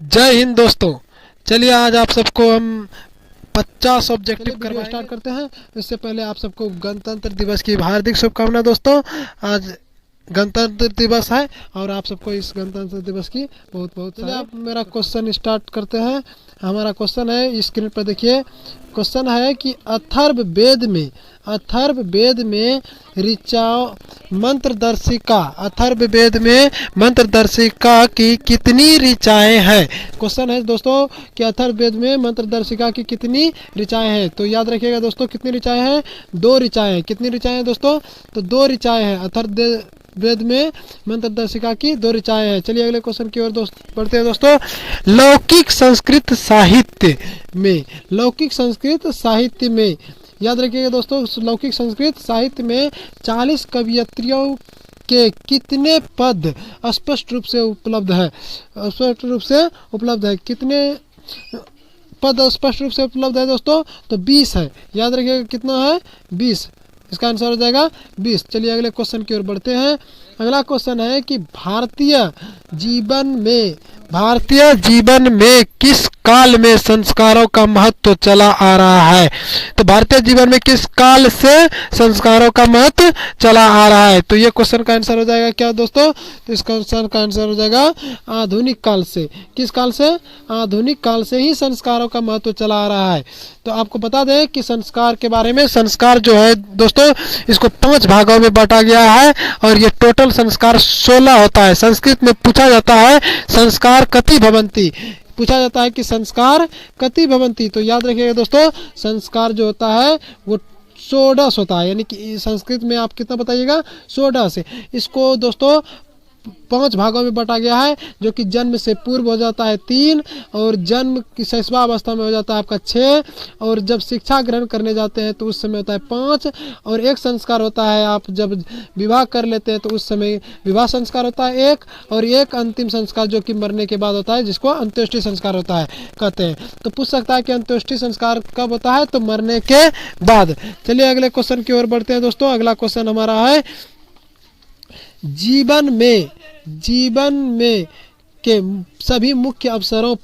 जय हिंद दोस्तों। चलिए आज आप सबको हम 50 ऑब्जेक्टिव करवा स्टार्ट करते हैं। इससे पहले आप सबको गणतंत्र दिवस की हार्दिक शुभकामनाएं दोस्तों। आज गणतंत्र दिवस है और आप सबको इस गणतंत्र दिवस की बहुत बहुत। चलिए आप मेरा क्वेश्चन स्टार्ट करते हैं। हमारा क्वेश्चन है, स्क्रीन पर देखिए। क्वेश्चन है कि अथर्ववेद में ऋचा मंत्रदर्शिका की कितनी ऋचाएं हैं। क्वेश्चन है दोस्तों कि अथर्ववेद में मंत्रदर्शिका की कितनी ऋचाएं हैं। तो याद रखिएगा दोस्तों, कितनी ऋचाएं हैं? 2 ऋचाएं हैं। कितनी ऋचाएं हैं दोस्तों? तो 2 ऋचाएं हैं। अथर्ववेद में मंत्रदर्शिका की 2 ऋचाएं हैं। चलिए अगले क्वेश्चन की ओर बढ़ते हैं दोस्तों। लौकिक संस्कृत साहित्य में याद रखिएगा दोस्तों, लौकिक संस्कृत साहित्य में 40 कवयित्रियों के कितने पद स्पष्ट रूप से उपलब्ध है? कितने पद स्पष्ट रूप से उपलब्ध है दोस्तों? तो 20 है। याद रखिएगा कितना है? 20। इसका आंसर हो जाएगा 20। चलिए अगले क्वेश्चन की ओर बढ़ते हैं। अगला क्वेश्चन है कि भारतीय जीवन में किस काल में संस्कारों का महत्व चला आ रहा है। तो भारतीय जीवन में किस काल से संस्कारों का महत्व चला आ रहा है। तो ये क्वेश्चन का आंसर हो जाएगा क्या दोस्तों? तो इस क्वेश्चन का आंसर हो जाएगा आधुनिक काल से। किस काल से? आधुनिक काल से ही संस्कारों का महत्व चला आ रहा है। तो आपको बता दें कि संस्कार के बारे में, संस्कार जो है दोस्तों, इसको 5 भागों में बांटा गया है और ये टोटल संस्कार 16 होता है। संस्कृत में पूछा जाता है संस्कार कति भवन्ति, पूछा जाता है कि संस्कार कति भवन्ति। तो याद रखिएगा दोस्तों, संस्कार जो होता है वो 16 होता है। यानी कि संस्कृत में आप कितना बताइएगा? 16 से। इसको दोस्तों 5 भागों में बांटा गया है, जो कि जन्म से पूर्व हो जाता है 3, और जन्म की शैशवा अवस्था में हो जाता है आपका 6, और जब शिक्षा ग्रहण करने जाते हैं तो उस समय होता है 5, और एक संस्कार होता है आप जब विवाह कर लेते हैं तो उस समय विवाह संस्कार होता है 1, और एक अंतिम संस्कार जो कि मरने के बाद होता है, जिसको अंत्येष्टि संस्कार होता है कहते हैं। तो पूछ सकता है कि अंत्येष्टि संस्कार कब होता है? तो मरने के बाद। चलिए अगले क्वेश्चन की ओर बढ़ते हैं दोस्तों। अगला क्वेश्चन हमारा है, जीवन में के सभी मुख्य अवसरों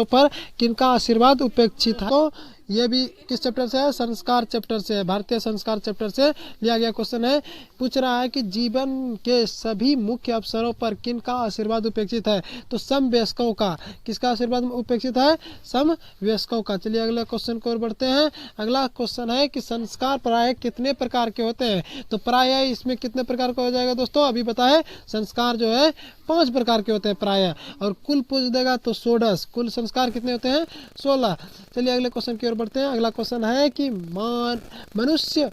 पर किनका आशीर्वाद उपेक्षित है। तो ये भी किस चैप्टर से है? संस्कार चैप्टर से है। भारतीय संस्कार चैप्टर से लिया गया क्वेश्चन है। पूछ रहा है कि जीवन के सभी मुख्य अवसरों पर किनका आशीर्वाद उपेक्षित है। तो समवयस्कों का। किसका आशीर्वाद उपेक्षित है? समवयस्कों का। चलिए अगले क्वेश्चन की ओर बढ़ते हैं। अगला क्वेश्चन है कि संस्कार प्राय कितने प्रकार के होते हैं। तो प्राय इसमें कितने प्रकार का हो जाएगा दोस्तों? अभी बताए संस्कार जो है 5 प्रकार के होते हैं प्राय, और कुल पूछ देगा तो 16। कुल संस्कार कितने होते हैं? 16। चलिए अगले क्वेश्चन की ओर बढ़ते हैं। अगला क्वेश्चन है कि मनुष्य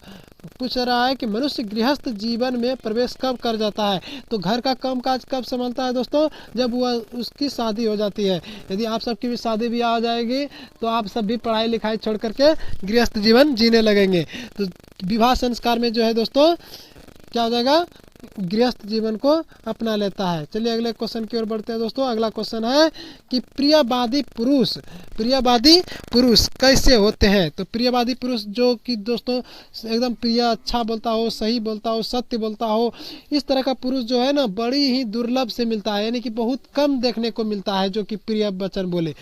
पूछ रहा है कि मनुष्य गृहस्थ जीवन में प्रवेश कब कर जाता है। तो घर का काम काज कब संभालता है दोस्तों? जब वह उसकी शादी हो जाती है। यदि आप सबकी भी शादी भी आ जाएगी तो आप सब भी पढ़ाई लिखाई छोड़ करके गृहस्थ जीवन जीने लगेंगे। तो विवाह संस्कार में जो है दोस्तों क्या हो जाएगा? गृहस्थ जीवन को अपना लेता है। चलिए अगले क्वेश्चन की ओर बढ़ते हैं दोस्तों। अगला क्वेश्चन है कि प्रियवादी पुरुष कैसे होते हैं। तो प्रियवादी पुरुष जो कि दोस्तों एकदम प्रिय, अच्छा बोलता हो, सही बोलता हो, सत्य बोलता हो, इस तरह का पुरुष जो है ना बड़ी ही दुर्लभ से मिलता है। यानी कि बहुत कम देखने को मिलता है जो कि प्रिय वचन बोले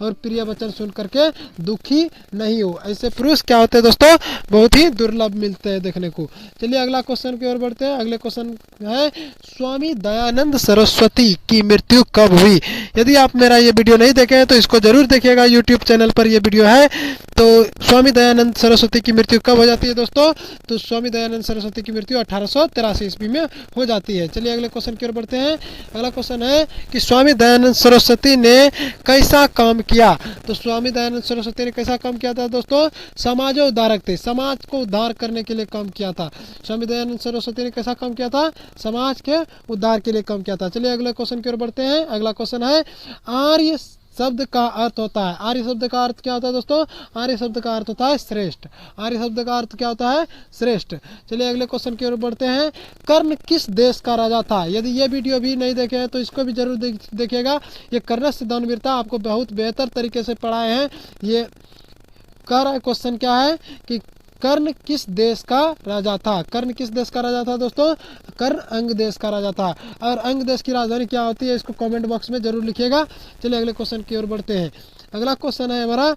और प्रिय वचन सुन करके दुखी नहीं हो। ऐसे पुरुष क्या होते हैं दोस्तों? बहुत ही दुर्लभ मिलते हैं देखने को। चलिए अगला क्वेश्चन की ओर बढ़ते हैं। अगले क्वेश्चन है, स्वामी दयानंद सरस्वती की मृत्यु कब हुई। यदि आप मेरा ये वीडियो नहीं देखे हैं तो इसको जरूर देखिएगा, यूट्यूब चैनल पर ये वीडियो है। तो स्वामी दयानंद सरस्वती की मृत्यु कब हो जाती है दोस्तों? तो स्वामी दयानंद सरस्वती की मृत्यु 1883 ईस्वी में हो जाती है। चलिए अगले क्वेश्चन की ओर बढ़ते हैं। अगला क्वेश्चन है कि स्वामी दयानंद सरस्वती ने कैसा काम किया। तो स्वामी दयानंद सरस्वती ने कैसा काम किया था दोस्तों? समाजोद्धारक थे, समाज को उद्धार करने के लिए काम किया था। स्वामी दयानंद सरस्वती ने कैसा काम किया था? समाज के उद्धार के लिए काम किया था। चलिए अगले क्वेश्चन की ओर बढ़ते हैं। अगला क्वेश्चन है, आर्य शब्द का अर्थ होता है। आर्य शब्द का अर्थ क्या होता है दोस्तों? आर्य शब्द का अर्थ होता है श्रेष्ठ। आर्य शब्द का अर्थ क्या होता है? श्रेष्ठ। चलिए अगले क्वेश्चन की ओर बढ़ते हैं। कर्ण किस देश का राजा था। यदि ये वीडियो भी नहीं देखे हैं तो इसको भी जरूर देखिएगा। ये कर्णस्य दानवीरता आपको बहुत बेहतर तरीके से पढ़ाए हैं। ये कह रहा है क्वेश्चन क्या है कि कर्ण किस देश का राजा था? कर्ण किस देश का राजा था दोस्तों? कर्ण अंग देश का राजा था। और अंग देश की राजधानी क्या होती है, इसको कमेंट बॉक्स में जरूर लिखिएगा। चलिए अगले क्वेश्चन की ओर बढ़ते हैं। अगला क्वेश्चन है हमारा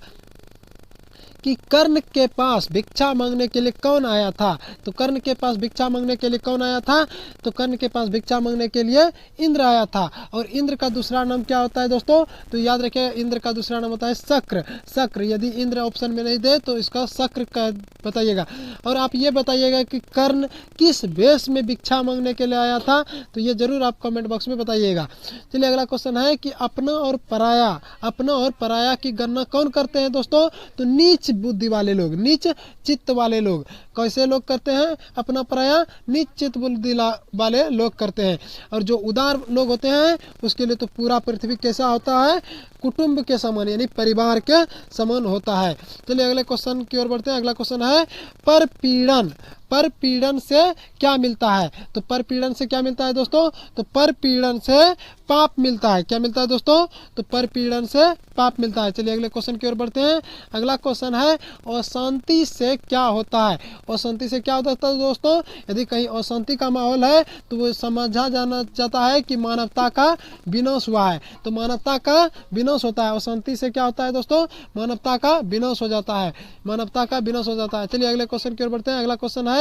कि कर्ण के पास भिक्षा मांगने के लिए कौन आया था? तो कर्ण के पास भिक्षा मांगने के लिए कौन आया था? तो कर्ण के पास भिक्षा मांगने के लिए इंद्र आया था। और इंद्र का दूसरा नाम क्या होता है दोस्तों? तो याद रखिए, इंद्र का दूसरा नाम होता है शक्र। शक्र, यदि इंद्र ऑप्शन में नहीं दे तो इसका शक्र का बताइएगा। और आप ये बताइएगा कि कर्ण किस वेश में भिक्षा मांगने के लिए आया था? तो ये जरूर आप कमेंट बॉक्स में बताइएगा। चलिए अगला क्वेश्चन है कि अपना और पराया की गणना कौन करते हैं दोस्तों? तो नीच बुद्धि वाले लोग, नीच चित्त वाले लोग। कैसे लोग करते हैं अपना पराया? नीच चित्त बुद्धि वाले लोग करते हैं। और जो उदार लोग होते हैं उसके लिए तो पूरा पृथ्वी कैसा होता है? कुटुंब के समान, यानी परिवार के समान होता है। चलिए अगले क्वेश्चन की ओर बढ़ते हैं। अगला क्वेश्चन है परपीड़न। परपीड़न से क्या मिलता है? तो परपीड़न से क्या मिलता है दोस्तों? तो परपीड़न से पाप मिलता है। क्या मिलता है दोस्तों? तो परपीड़न से पाप मिलता है। चलिए अगले क्वेश्चन की ओर बढ़ते हैं। अगला क्वेश्चन है अशांति से क्या होता है? अशांति से क्या होता है दोस्तों? यदि कहीं अशांति का माहौल है तो वो समझा जाना जाता है कि मानवता का विनाश हुआ है। तो मानवता का विनाश होता है। अशांति से क्या होता है दोस्तों? मानवता का विनाश हो जाता है। मानवता का विनाश हो जाता है। चलिए अगले क्वेश्चन की ओर बढ़ते हैं। अगला क्वेश्चन है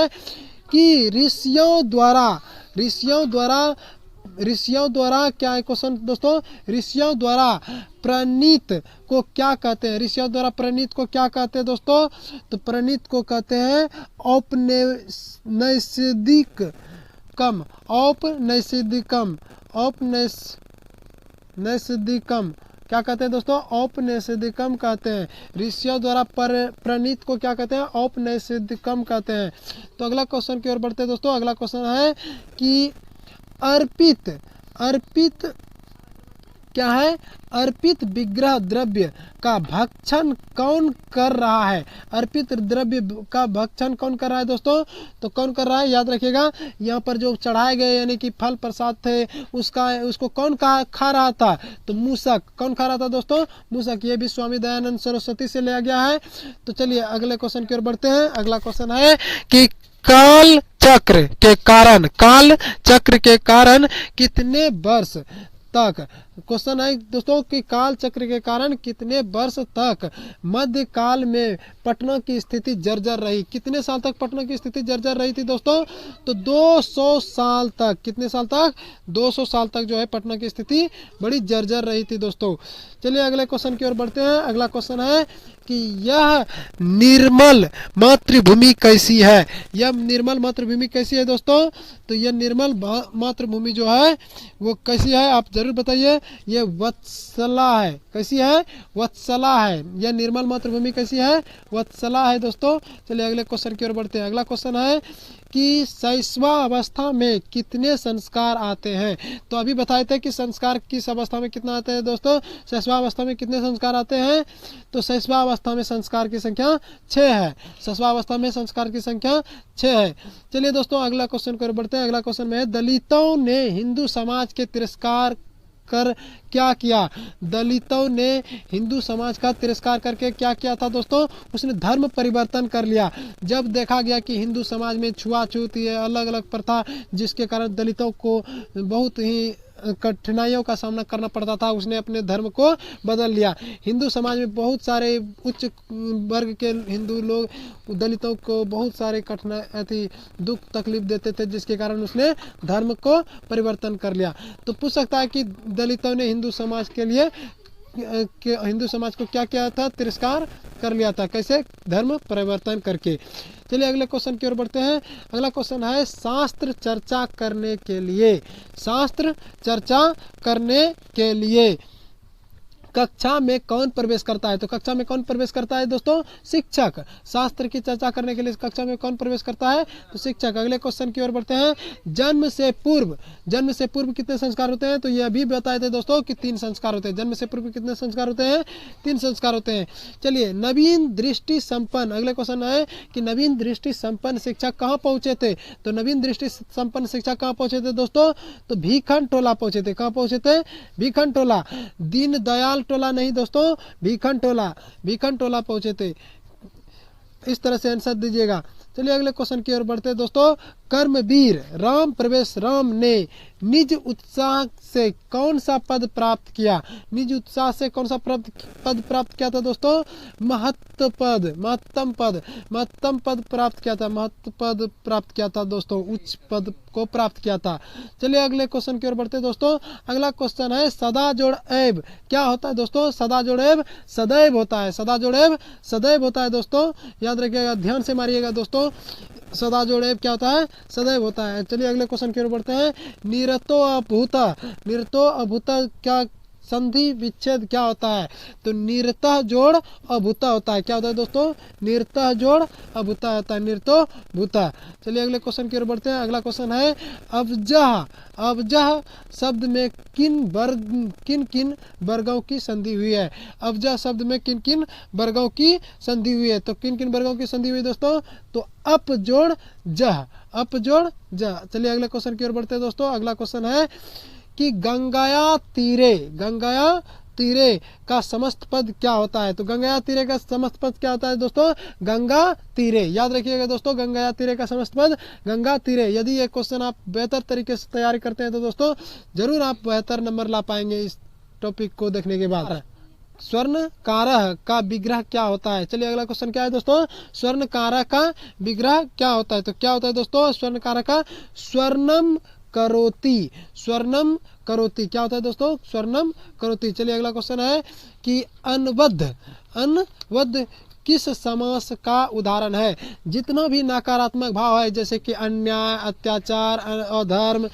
कि ऋषियों द्वारा क्या है क्वेश्चन दोस्तों? ऋषियों द्वारा प्रणीत को क्या कहते हैं? ऋषियों द्वारा प्रणीत को क्या कहते हैं दोस्तों? तो प्रणीत को कहते हैं औपनिषदिकम। क्या कहते हैं दोस्तों? औपनिषदिकम कहते हैं। ऋषियों द्वारा प्रणीत को क्या कहते हैं? औपनिषदिकम कहते हैं। तो अगला क्वेश्चन की ओर बढ़ते हैं दोस्तों। अगला क्वेश्चन है कि अर्पित क्या है? अर्पित विग्रह द्रव्य का भक्षण कौन कर रहा है? अर्पित द्रव्य का भक्षण कौन कर रहा है दोस्तों? तो कौन कर रहा है याद रखिएगा। यहाँ पर जो चढ़ाए गए यानी कि फल प्रसाद थे उसको कौन खा रहा था? तो मूषक। कौन खा रहा था दोस्तों? मूषक। ये भी स्वामी दयानंद सरस्वती से लिया गया है। तो चलिए अगले क्वेश्चन की ओर बढ़ते हैं। अगला क्वेश्चन है कि काल चक्र के कारण कितने वर्ष तक, क्वेश्चन है दोस्तों कि काल चक्र के कारण कितने वर्ष तक मध्यकाल में पटना की स्थिति जर्जर रही? कितने साल तक पटना की स्थिति जर्जर रही थी दोस्तों? तो 200 साल तक। कितने साल तक? 200 साल तक जो है पटना की स्थिति बड़ी जर्जर रही थी दोस्तों। चलिए अगले क्वेश्चन की ओर बढ़ते हैं। अगला क्वेश्चन है कि यह निर्मल मातृभूमि कैसी है? यह निर्मल मातृभूमि कैसी है दोस्तों? तो यह निर्मल मातृभूमि जो है वो कैसी है आप जरूर बताइए। ये वत्सला है। कैसी है? वत्सला है। यह निर्मल मातृभूमि कैसी है? वत्सला है दोस्तों। चलिए अगले क्वेश्चन की ओर बढ़ते हैं। अगला क्वेश्चन है कि शैशवावस्था में कितने संस्कार आते हैं? तो अभी बताए थे कि संस्कार किस अवस्था में कितना आते हैं दोस्तों? शैशवावस्था में कितने संस्कार आते हैं? तो शैशवावस्था में संस्कार की संख्या 6 है। शैशवावस्था में संस्कार की संख्या 6 है। चलिए दोस्तों अगला क्वेश्चन की ओर बढ़ते हैं। अगला क्वेश्चन में है दलितों ने हिंदू समाज के तिरस्कार कर क्या किया? दलितों ने हिंदू समाज का तिरस्कार करके क्या किया था दोस्तों? उसने धर्म परिवर्तन कर लिया। जब देखा गया कि हिंदू समाज में छुआछूत है, अलग अलग प्रथा, जिसके कारण दलितों को बहुत ही कठिनाइयों का सामना करना पड़ता था, उसने अपने धर्म को बदल लिया। हिंदू समाज में बहुत सारे उच्च वर्ग के हिंदू लोग दलितों को बहुत सारे कठिनाई दुख तकलीफ देते थे, जिसके कारण उसने धर्म को परिवर्तन कर लिया। तो पूछ सकता है कि दलितों ने हिंदू समाज को क्या किया था? तिरस्कार कर लिया था। कैसे? धर्म परिवर्तन करके। चलिए अगले क्वेश्चन की ओर बढ़ते हैं। अगला क्वेश्चन है शास्त्र चर्चा करने के लिए कक्षा में कौन प्रवेश करता है? तो कक्षा में कौन प्रवेश करता है दोस्तों? शिक्षक। शास्त्र की चर्चा करने के लिए कक्षा में कौन प्रवेश करता है? तो शिक्षक। अगले क्वेश्चन की ओर बढ़ते हैं। जन्म से पूर्व कितने संस्कार होते हैं? तो ये अभी बताए थे दोस्तों कि 3 संस्कार होते हैं। जन्म से पूर्व कितने संस्कार होते हैं? 3 संस्कार होते हैं। चलिए नवीन दृष्टि संपन्न, अगले क्वेश्चन है कि नवीन दृष्टि संपन्न शिक्षक कहाँ पहुंचे थे? तो नवीन दृष्टि संपन्न शिक्षक कहाँ पहुंचे थे दोस्तों? तो भीखन टोला पहुंचे थे। कहाँ पहुंचे थे? भीखन टोला। दीन दयाल टोला नहीं दोस्तों, भीखन टोला पहुंचे थे। इस तरह से आंसर दीजिएगा। चलिए अगले क्वेश्चन की ओर बढ़ते हैं दोस्तों। कर्मवीर राम प्रवेश राम ने निज उत्साह से कौन सा पद प्राप्त किया? निज उत्साह से कौन सा पद प्राप्त किया था दोस्तों? महत्तम पद प्राप्त किया था, महत्व पद प्राप्त किया था दोस्तों, उच्च पद को प्राप्त किया था। चलिए अगले क्वेश्चन की ओर बढ़ते हैं दोस्तों। अगला क्वेश्चन है सदा जोड़ एव क्या होता है दोस्तों? सदा जोड़ एव सदैव होता है, सदा जोड़ एव सदैव होता है दोस्तों, याद रखिएगा, ध्यान से मारिएगा दोस्तों। सदा जोड़े क्या होता है? सदैव होता है। चलिए अगले क्वेश्चन की ओर बढ़ते हैं। निरतो अभूता क्या संधि विच्छेद क्या होता है? तो निरतः जोड़ अभूता होता है। क्या होता है दोस्तों? निरतः जोड़ अभूता होता है, निरतो भूता। चलिए अगले क्वेश्चन की ओर बढ़ते हैं। अगला क्वेश्चन है अवजह शब्द में किन वर्गों की संधि हुई है? अवजह शब्द में किन वर्गों की संधि हुई है? तो किन वर्गों की संधि हुई दोस्तों? तो अप जोड़ जह। चलिए अगले क्वेश्चन की ओर बढ़ते हैं दोस्तों। अगला क्वेश्चन है कि गंगाया तीरे का समस्त पद क्या होता है? तो गंगाया तीरे का समस्त पद क्या होता है दोस्तों? गंगा तीरे। याद रखिएगा दोस्तों, गंगाया तीरे का समस्त पद गंगा तीरे। यदि ये क्वेश्चन आप बेहतर तरीके से तैयारी करते हैं तो दोस्तों जरूर आप बेहतर नंबर ला पाएंगे इस टॉपिक को देखने के बाद। स्वर्णकारः का विग्रह क्या होता है? चलिए अगला क्वेश्चन क्या है दोस्तों? स्वर्णकारः का विग्रह क्या होता है? तो क्या होता है दोस्तों स्वर्णकारः का? स्वर्णम करोति। क्या होता है दोस्तों? स्वर्णम करोति। चलिए अगला क्वेश्चन है कि अनवद्ध किस समास का उदाहरण है? जितना भी नकारात्मक भाव है, जैसे कि अन्याय, अत्याचार, अधर्म,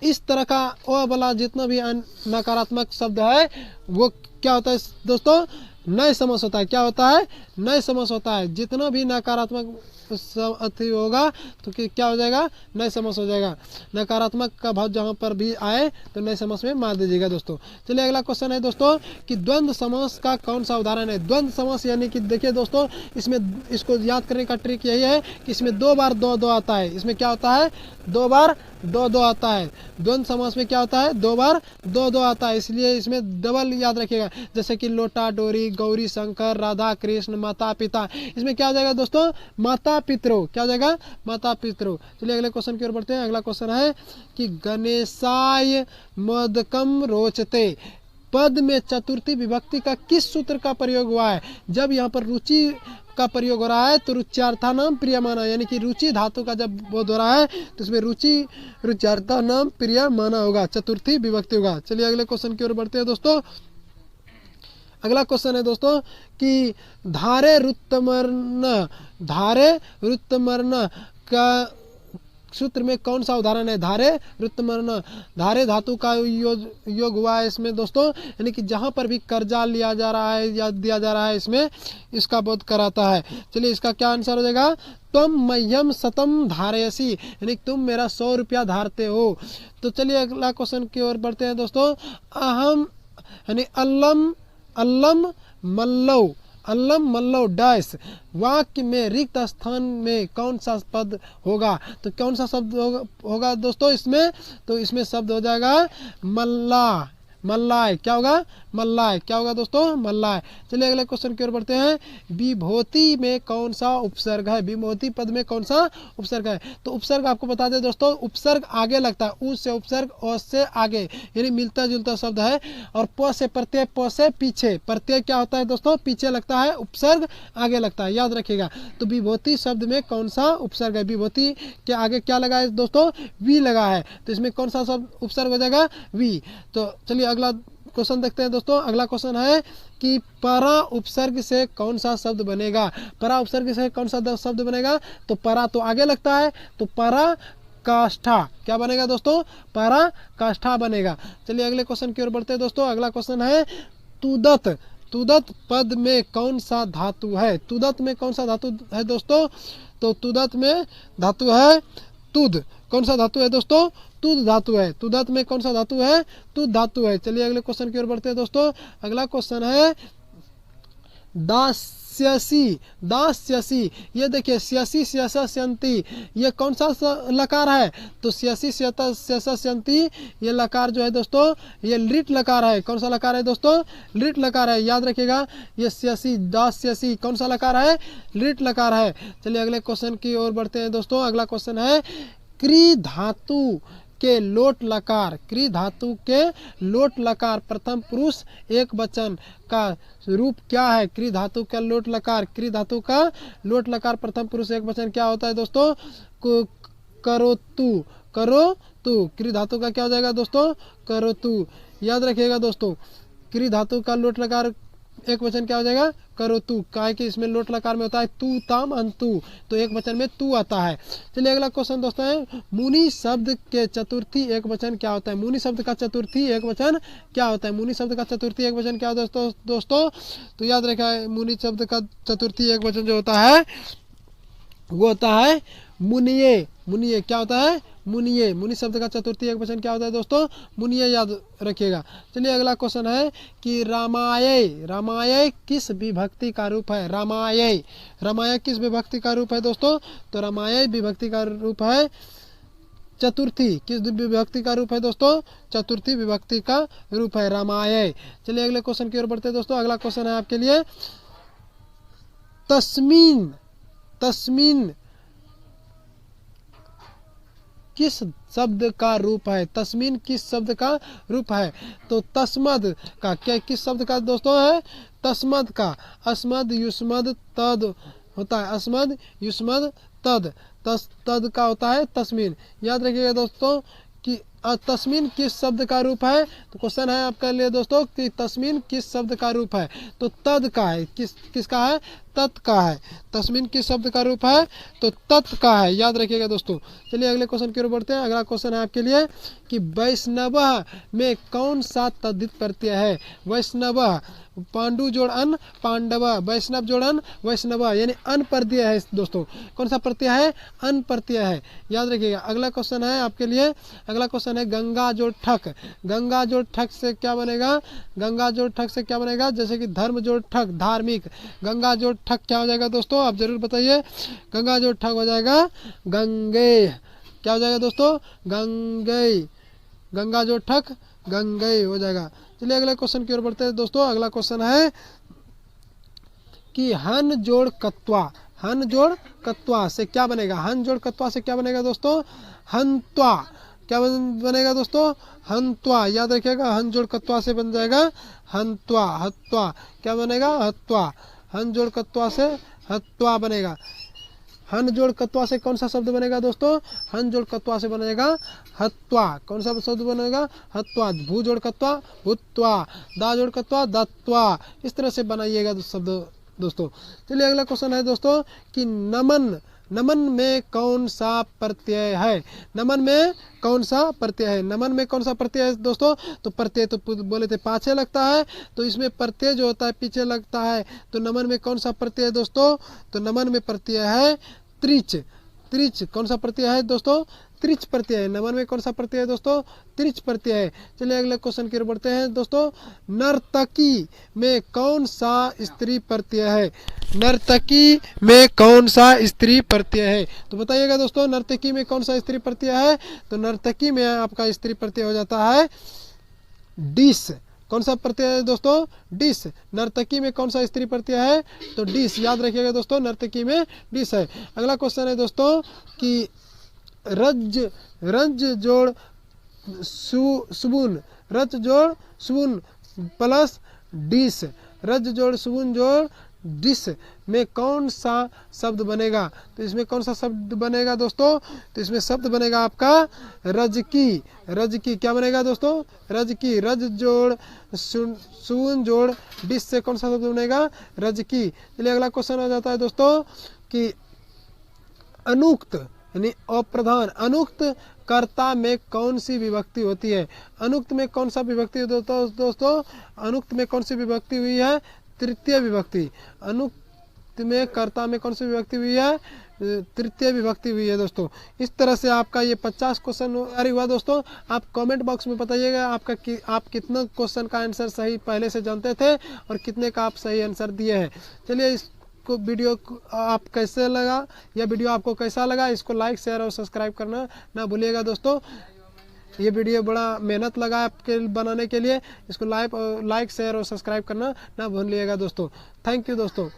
इस तरह का ओ वाला जितना भी नकारात्मक शब्द है वो क्या होता है दोस्तों? नए समास होता है। क्या होता है? नए समास होता है। जितना भी नकारात्मक अति होगा तो क्या हो जाएगा? नए समास हो जाएगा। नकारात्मक का भाव जहां पर भी आए तो नए समास में मार दीजिएगा दोस्तों। चलिए अगला क्वेश्चन है दोस्तों कि द्वंद्व समास का कौन सा उदाहरण है? द्वंद्व समास यानी कि देखिए दोस्तों, इसमें इसको याद करने का ट्रिक यही है कि इसमें दो बार दो आता है। इसमें क्या होता है? दो बार दो आता है। द्वंद्व समास में क्या होता है? दो बार दो आता है, इसलिए इसमें डबल याद रखिएगा। जैसे कि लोटा डोरी, गौरी शंकर, राधा कृष्ण, माता पिता, इसमें क्या हो जाएगा दोस्तों? माता पितरो। क्या हो जाएगा? माता पितरो। चलिए अगले क्वेश्चन की ओर बढ़ते हैं। अगला क्वेश्चन है कि गणेशाय मोदकम रोचते पद में चतुर्थी विभक्ति का किस सूत्र का प्रयोग हुआ है? जब यहाँ पर रुचि का प्रयोग हो रहा है तो रुच्यार्था नाम प्रियमाना, यानी कि रुचि धातु का जब बोध हो रहा है तो इसमें रुच्यार्था नाम प्रियमाना होगा, चतुर्थी विभक्ति होगा। चलिए अगले क्वेश्चन की ओर बढ़ते हैं दोस्तों। अगला क्वेश्चन है दोस्तों कि धारे रुत्तमर्ण का सूत्र में कौन सा उदाहरण है? धारे रुत्तमर्ण, धारे धातु का योग हुआ है इसमें दोस्तों, यानी कि जहां पर भी कर्जा लिया जा रहा है या दिया जा रहा है इसमें इसका बोध कराता है। चलिए इसका क्या आंसर हो जाएगा? तुम मह्यम शतम धारयसी, यानी तुम मेरा 100 रुपया धारते हो। तो चलिए अगला क्वेश्चन की ओर बढ़ते हैं दोस्तों। अहम यानी अल्लम मल्लो डैश वाक्य में रिक्त स्थान में कौन सा पद होगा? तो कौन सा शब्द होगा दोस्तों इसमें? तो इसमें शब्द हो जाएगा मल्लाय। क्या होगा? मल्लाय। क्या होगा दोस्तों? मल्लाय। चलिए अगले क्वेश्चन की ओर बढ़ते हैं। विभूति में कौन सा उपसर्ग है? विभूति पद में कौन सा उपसर्ग है? तो उपसर्ग आपको बता दें दोस्तों, उपसर्ग आगे लगता है, उ से उपसर्ग, ओ से आगे, यानी मिलता जुलता शब्द है। और प से प्रत्यय, प से पीछे। प्रत्यय क्या होता है दोस्तों? पीछे लगता है, उपसर्ग आगे लगता है, याद रखिएगा। तो विभूति शब्द में कौन सा उपसर्ग है? विभूति के आगे क्या लगा है दोस्तों? वी लगा है, तो इसमें कौन सा शब्द उपसर्ग हो जाएगा? वी। तो चलिए अगला क्वेश्चन देखते हैं दोस्तों। अगला क्वेश्चन है कि परा उपसर्ग से कौन सा शब्द बनेगा? परा उपसर्ग से कौन सा शब्द बनेगा? तो परा तो आगे लगता है, तो परा काष्ठा। क्या बनेगा दोस्तों? परा काष्ठा बनेगा। चलिए अगले क्वेश्चन की ओर बढ़ते हैं दोस्तों। अगला क्वेश्चन है तुदत पद में कौन सा धातु है? तुदत में कौन सा धातु है दोस्तों? तो तुदत में धातु है तुद। कौन सा धातु है दोस्तों? तुद धातु है। तुदत में कौन सा धातु है? तुद धातु है। चलिए अगले क्वेश्चन की ओर बढ़ते हैं दोस्तों। अगला क्वेश्चन है स्यसी, दास्यसी, ये देखिए स्यसी स्यसा स्यंती, ये कौन सा लकार है? तो स्यसी स्यसा स्यंती ये लकार जो है दोस्तों ये लिट लकार है। कौन सा लकार है दोस्तों? लिट लकार है, याद रखिएगा। ये स्यसी दास्यसी कौन सा लकार है? लिट लकार है। चलिए अगले क्वेश्चन की ओर बढ़ते हैं दोस्तों। अगला क्वेश्चन है क्री धातु के लोट लकार, क्री धातु के लोट लकार प्रथम पुरुष एक वचन का रूप क्या है? क्री धातु का लोट लकार, क्री धातु का लोट लकार प्रथम पुरुष एक वचन क्या होता है दोस्तों? करो तू, करो तू। क्री धातु का क्या हो जाएगा दोस्तों? करो तू। याद रखिएगा दोस्तों, क्री धातु का लोट लकार एक वचन क्या हो जाएगा? करो तू। काहे कि इसमें लोट लकार में होता है तू ताम अंतु, तो एक वचन में तू आता है। चलिए अगला क्वेश्चन दोस्तों है मुनि शब्द के चतुर्थी एक वचन क्या होता है? मुनि शब्द का चतुर्थी एक वचन क्या होता है? मुनि शब्द का चतुर्थी एक वचन क्या होता है दोस्तों? तो याद रखा है मुनि शब्द का चतुर्थी एक वचन जो होता है वो होता है मुनिये। मुनिये क्या होता है? मुनिये। मुनि शब्द का चतुर्थी एक वचन क्या होता है दोस्तों? मुनिये, याद रखिएगा। चलिए अगला क्वेश्चन है कि रामाय, रामाय किस विभक्ति का रूप है? रामाय, रामाय किस विभक्ति का रूप है दोस्तों? तो रामाय विभक्ति का रूप है चतुर्थी। किस विभक्ति का रूप है दोस्तों? चतुर्थी विभक्ति का रूप है रामाय। चलिए अगले क्वेश्चन की ओर बढ़ते हैं दोस्तों। अगला क्वेश्चन है आपके लिए तस्मीन, तस्मीन किस शब्द का रूप है? तस्मीन किस शब्द का रूप है? तो तस्मद का क्या किस शब्द का दोस्तों है? तस्मद का। अस्मद युष्मद तद होता है, अस्मद युष्मद तद, तद का होता है तस्मीन। याद रखिएगा दोस्तों कि तस्मीन किस शब्द का रूप है? तो क्वेश्चन है आपके लिए दोस्तों कि तस्मीन किस शब्द का रूप है? तो तद का है। किसका है? तत् का है। तस्मीन किस शब्द का रूप है? तो तत् का है, याद रखिएगा दोस्तों। चलिए अगले क्वेश्चन की ओर बढ़ते हैं। अगला क्वेश्चन है आपके लिए कि वैष्णव में कौन सा तद्धित प्रत्यय है? वैष्णव, पांडु जोड़ अन पांडव, वैष्णव जोड़ अन वैष्णव, यानी अन प्रत्यय है दोस्तों। कौन सा प्रत्यय है? अन प्रत्यय है, याद रखिएगा। अगला क्वेश्चन है आपके लिए, अगला क्वेश्चन है गंगा जोड़ ठक। गंगा जोड़ ठक से क्या बनेगा? गंगा जोड़ ठक से क्या बनेगा? जैसे कि धर्म जोड़ ठक धार्मिक। गंगा जोड़ ठक क्या हो जाएगा दोस्तों? आप जरूर बताइए। गंगा जोड़ ठक हो जाएगा गंगे। क्या हो जाएगा दोस्तों? गंगे। गंगा जोड़ ठक गंगे हो जाएगा। चलिए अगले क्वेश्चन की ओर बढ़ते हैं दोस्तों। अगला क्वेश्चन है कि हन जोड़ कत्वा, हन जोड़ कत्वा से क्या बनेगा? हन जोड़ कत्वा से क्या बनेगा दोस्तों? हंत्वा। क्या बनेगा दोस्तों? हंत्वा। याद रखिएगा, हन जोड़ कत्वा से बन जाएगा हंत्वा। हत्वा क्या बनेगा? हत्वा। हन जोड़ कत्वा से हत्वा बनेगा। हन जोड़ कत्वा से कौन सा शब्द बनेगा दोस्तों? हन जोड़ कत्वा से बनेगा हत्वा। कौन सा शब्द बनेगा? हत्वा। भू जोड़ कत्वा भूत्वा, दा जोड़ कत्वा दत्वा। इस तरह से बनाइएगा शब्द दोस्तों। चलिए अगला क्वेश्चन है दोस्तों कि नमन, नमन में कौन सा प्रत्यय है? नमन में कौन सा प्रत्यय है? नमन में कौन सा प्रत्यय है दोस्तों? तो प्रत्यय तो बोले थे पाछे लगता है, तो इसमें प्रत्यय जो होता है पीछे लगता है। तो नमन में कौन सा प्रत्यय है दोस्तों? तो नमन में प्रत्यय है त्रिच। त्रिच कौन सा प्रत्यय है दोस्तों? त्रिच प्रत्यय है। नमन में कौन सा प्रत्यय है दोस्तों? त्रिच प्रत्यय है। चलिए अगले क्वेश्चन की ओर बढ़ते हैं दोस्तों। नर्तकी में कौन सा स्त्री प्रत्यय है? नर्तकी में कौन सा स्त्री प्रत्यय है? तो बताइएगा दोस्तों, नर्तकी में कौन सा स्त्री प्रत्यय है? तो नर्तकी में आपका स्त्री प्रत्यय हो जाता है डिस। कौन सा प्रत्यय है दोस्तों? डिस। नर्तकी में कौन सा स्त्री प्रत्यय है? तो डिस। याद रखिएगा दोस्तों, नर्तकी में डिस है। अगला क्वेश्चन है दोस्तों कि रज, रज जोड़ सुबुन, रज जोड़ सुबुन प्लस डिस, रज जोड़ सुबुन जोड़ डिस में कौन सा शब्द बनेगा? तो इसमें कौन सा शब्द बनेगा दोस्तों? तो इसमें शब्द बनेगा आपका रजकी। रजकी क्या बनेगा दोस्तों? रजकी। रज जोड़ सुबुन जोड़ डिस से कौन सा शब्द बनेगा? रजकी। चलिए अगला क्वेश्चन आ जाता है दोस्तों कि अनुक्त यानी अप्रधान, अनुक्त कर्ता में कौन सी विभक्ति होती है? अनुक्त में कौन सा विभक्ति दोस्तों? अनुक्त में कौन सी विभक्ति हुई है? तृतीय विभक्ति। अनुक्त में कर्ता में कौन सी विभक्ति हुई है? तृतीय विभक्ति हुई है दोस्तों। इस तरह से आपका ये 50 क्वेश्चन अरे हुआ दोस्तों। आप कमेंट बॉक्स में बताइएगा आप कितना क्वेश्चन का आंसर सही पहले से जानते थे और कितने का आप सही आंसर दिए हैं। चलिए इस को वीडियो आप कैसे लगा, यह वीडियो आपको कैसा लगा, इसको लाइक शेयर और सब्सक्राइब करना ना भूलिएगा दोस्तों। ये वीडियो बड़ा मेहनत लगा आपके बनाने के लिए, इसको लाइक शेयर और सब्सक्राइब करना ना भूलिएगा दोस्तों। थैंक यू दोस्तों।